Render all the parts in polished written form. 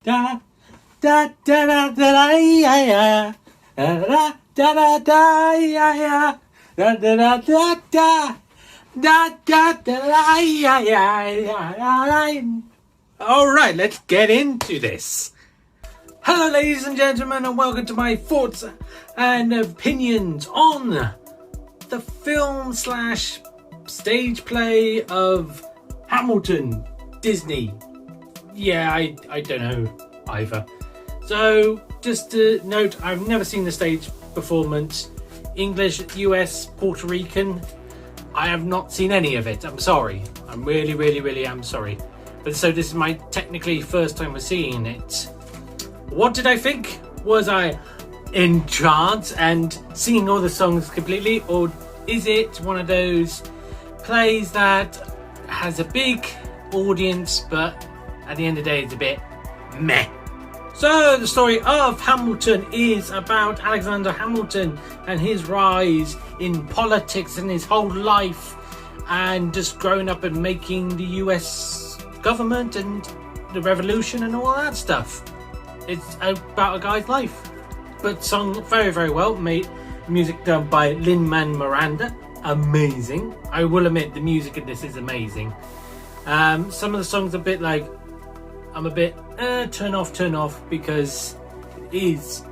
da da da da da ya da da da ya da da da da da da da ya. All right, let's get into this. Hello, ladies and gentlemen, and welcome to my thoughts and opinions on the film / stage play of Hamilton, Disney. Yeah, I don't know either. So, just to note, I've never seen the stage performance. English, US, Puerto Rican. I have not seen any of it. I'm sorry. I'm really am sorry. But so this is my technically first time of seeing it. What did I think? Was I entranced and singing all the songs completely, or is it one of those plays that has a big audience but at the end of the day it's a bit meh? So the story of Hamilton is about Alexander Hamilton and his rise in politics and his whole life, and just growing up and making the US government and the revolution and all that stuff. It's about a guy's life, but sung very well. Made music done by Lin-Manuel Miranda. Amazing. I will admit the music in this is amazing. Some of the songs a bit like I'm a bit turn off because it is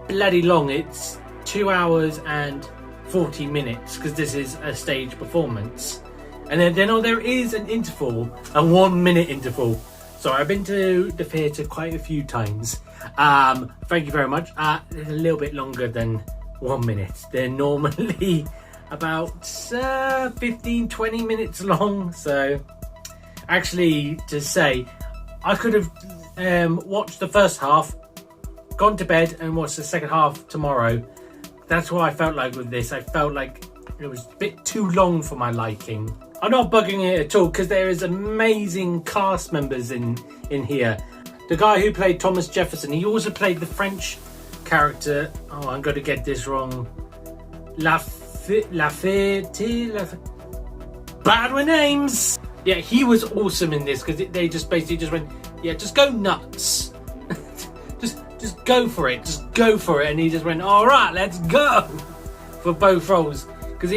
bloody long. It's 2 hours and 40 minutes because this is a stage performance, and then there is an interval, a 1 minute interval. So I've been to the theatre quite a few times. Thank you very much. It's a little bit longer than 1 minute. They're normally about 15-20 minutes long. So actually, to say, I could have watched the first half, gone to bed and watched the second half tomorrow. That's what I felt like with this. I felt like it was a bit too long for my liking. I'm not bugging it at all because there is amazing cast members in here. The guy who played Thomas Jefferson, he also played the French character. Oh, I'm going to get this wrong. Lafayette. Bad with names. Yeah, he was awesome in this because they just basically just went, yeah, just go nuts. just go for it. Just go for it. And he just went, all right, let's go for both roles. Because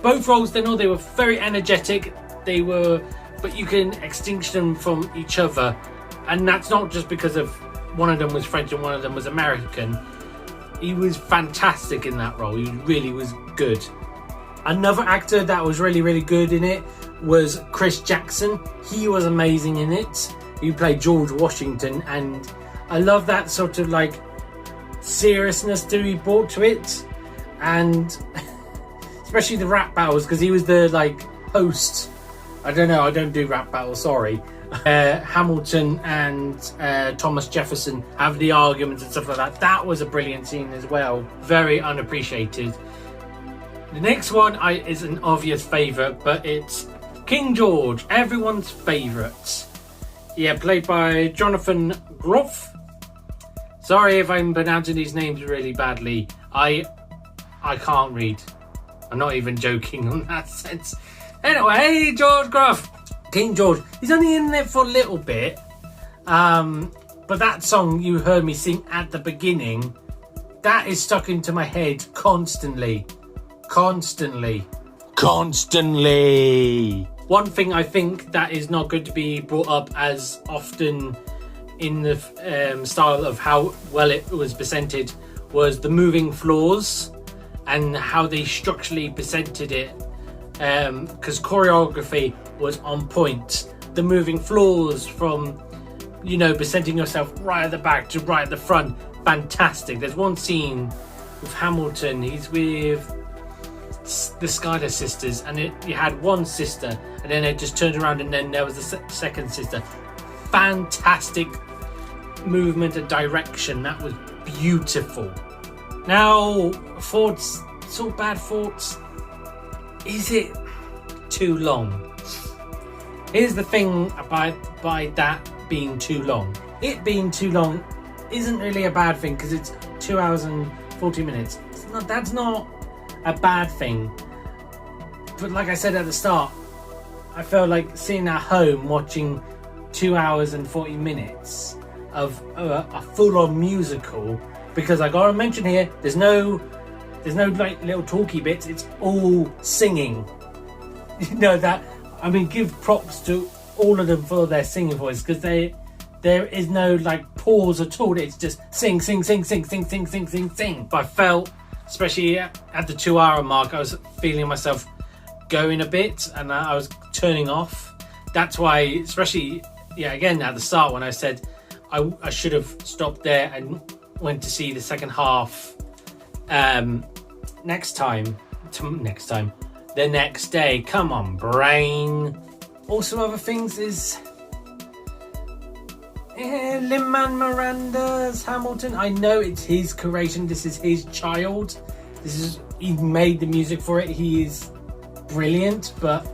both roles, they were very energetic. But you can extinguish them from each other. And that's not just because of one of them was French and one of them was American. He was fantastic in that role. He really was good. Another actor that was really good in it was Chris Jackson. He was amazing in it. He played George Washington, and I love that sort of like seriousness that he brought to it, and especially the rap battles, because he was the like host. I don't know, I don't do rap battles, sorry. Hamilton and Thomas Jefferson have the arguments and stuff like that. That was a brilliant scene as well. Very unappreciated. The next one is an obvious favourite, but it's King George, everyone's favourite. Yeah, played by Jonathan Groff. Sorry if I'm pronouncing these names really badly. I can't read. I'm not even joking on that sense. Anyway, George Groff. King George. He's only in there for a little bit. But that song you heard me sing at the beginning, that is stuck into my head constantly. Constantly. One thing I think that is not going to be brought up as often in the style of how well it was presented was the moving floors and how they structurally presented it, because choreography was on point. The moving floors from, presenting yourself right at the back to right at the front, fantastic. There's one scene with Hamilton, he's with the Schuyler sisters, and you had one sister and then it just turned around and then there was the second sister. Fantastic movement and direction. That was beautiful. Now, thoughts, sort of bad thoughts. Is it too long? Here's the thing about by that being too long. It being too long isn't really a bad thing because it's 2 hours and 40 minutes. That's not a bad thing. But like I said at the start, I felt like sitting at home watching 2 hours and 40 minutes of a full-on musical, because I gotta mention here, there's no like little talky bits. It's all singing. You know that. I mean, give props to all of them for their singing voice, because there is no like pause at all. It's just sing, sing, sing, sing, sing, sing, sing, sing, sing. But I felt, especially at the 2 hour mark, I was feeling myself going a bit, and I was turning off. That's why, especially again at the start when I said I should have stopped there and went to see the second half next time, the next day. Come on, brain. Also, other things is Lin-Manuel Miranda's Hamilton. I know it's his creation. This is his child. He made the music for it. He is brilliant, but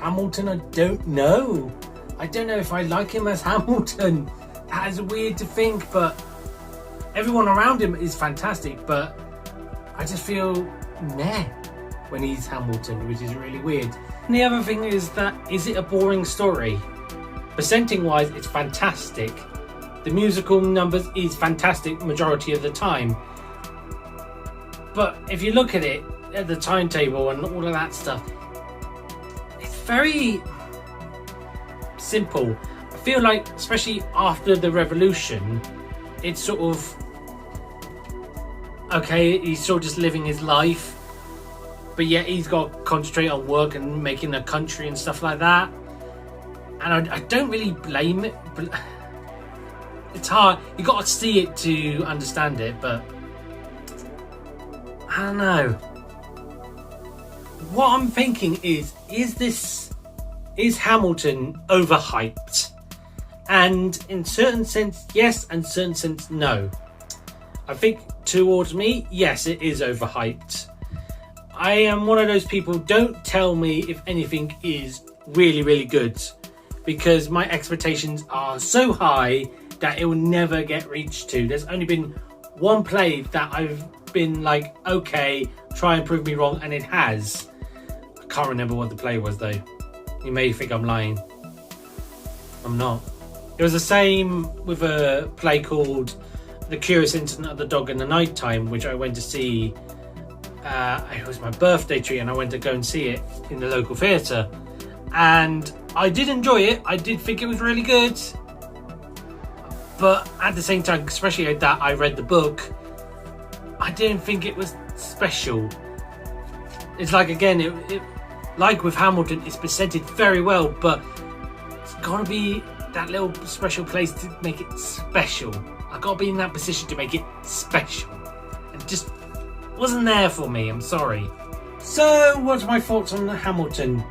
Hamilton, I don't know. I don't know if I like him as Hamilton. That is weird to think, but everyone around him is fantastic, but I just feel meh when he's Hamilton, which is really weird. And the other thing is is it a boring story? Presenting wise, it's fantastic. The musical numbers is fantastic majority of the time. But if you look at it, at the timetable and all of that stuff, it's very simple. I feel like, especially after the revolution, it's sort of, okay, he's sort of just living his life, but yet he's got to concentrate on work and making a country and stuff like that. And I don't really blame it, but it's hard. You got to see it to understand it, but I don't know. What I'm thinking is Hamilton overhyped? And in certain sense, yes, and certain sense, no. I think towards me, yes, it is overhyped. I am one of those people, don't tell me if anything is really, really good, because my expectations are so high that it will never get reached to. There's only been one play that I've been like, okay, try and prove me wrong, and it has. I can't remember what the play was though. You may think I'm lying. I'm not. It was the same with a play called The Curious Incident of the Dog in the Nighttime, which I went to see. It was my birthday treat, and I went to go and see it in the local theatre. And I did enjoy it. I did think it was really good. But at the same time, especially at that, I read the book. I didn't think it was special. It's like, again, it like with Hamilton, it's presented very well, but it's got to be that little special place to make it special. I got to be in that position to make it special. And it just wasn't there for me, I'm sorry. So, what's my thoughts on Hamilton?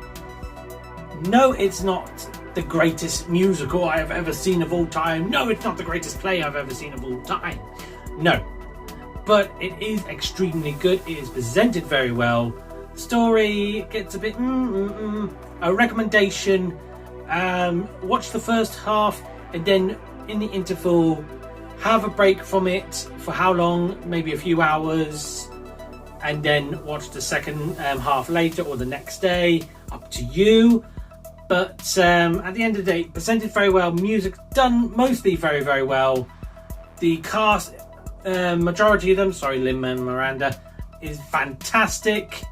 No, it's not the greatest musical I have ever seen of all time. No, it's not the greatest play I've ever seen of all time. No. But it is extremely good. It is presented very well. Story gets a bit A recommendation, watch the first half, and then in the interval have a break from it for how long, maybe a few hours, and then watch the second half later or the next day, up to you. But at the end of the day, presented very well, music done mostly very, very well. The cast, majority of them, Lin-Manuel Miranda, is fantastic.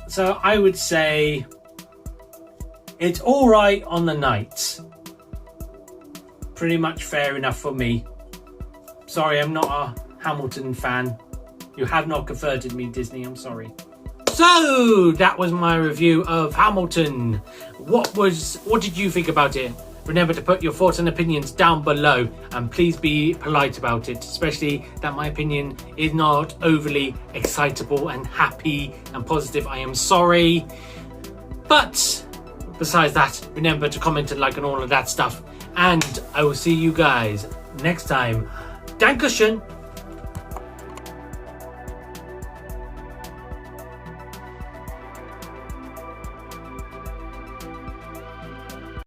So I would say it's all right on the night. Pretty much fair enough for me. Sorry, I'm not a Hamilton fan. You have not converted me, Disney, I'm sorry. So that was my review of Hamilton. What did you think about it? Remember to put your thoughts and opinions down below, and please be polite about it, especially that my opinion is not overly excitable and happy and positive. I am sorry. But besides that, remember to comment and like and all of that stuff. And I will see you guys next time. Dankeschön.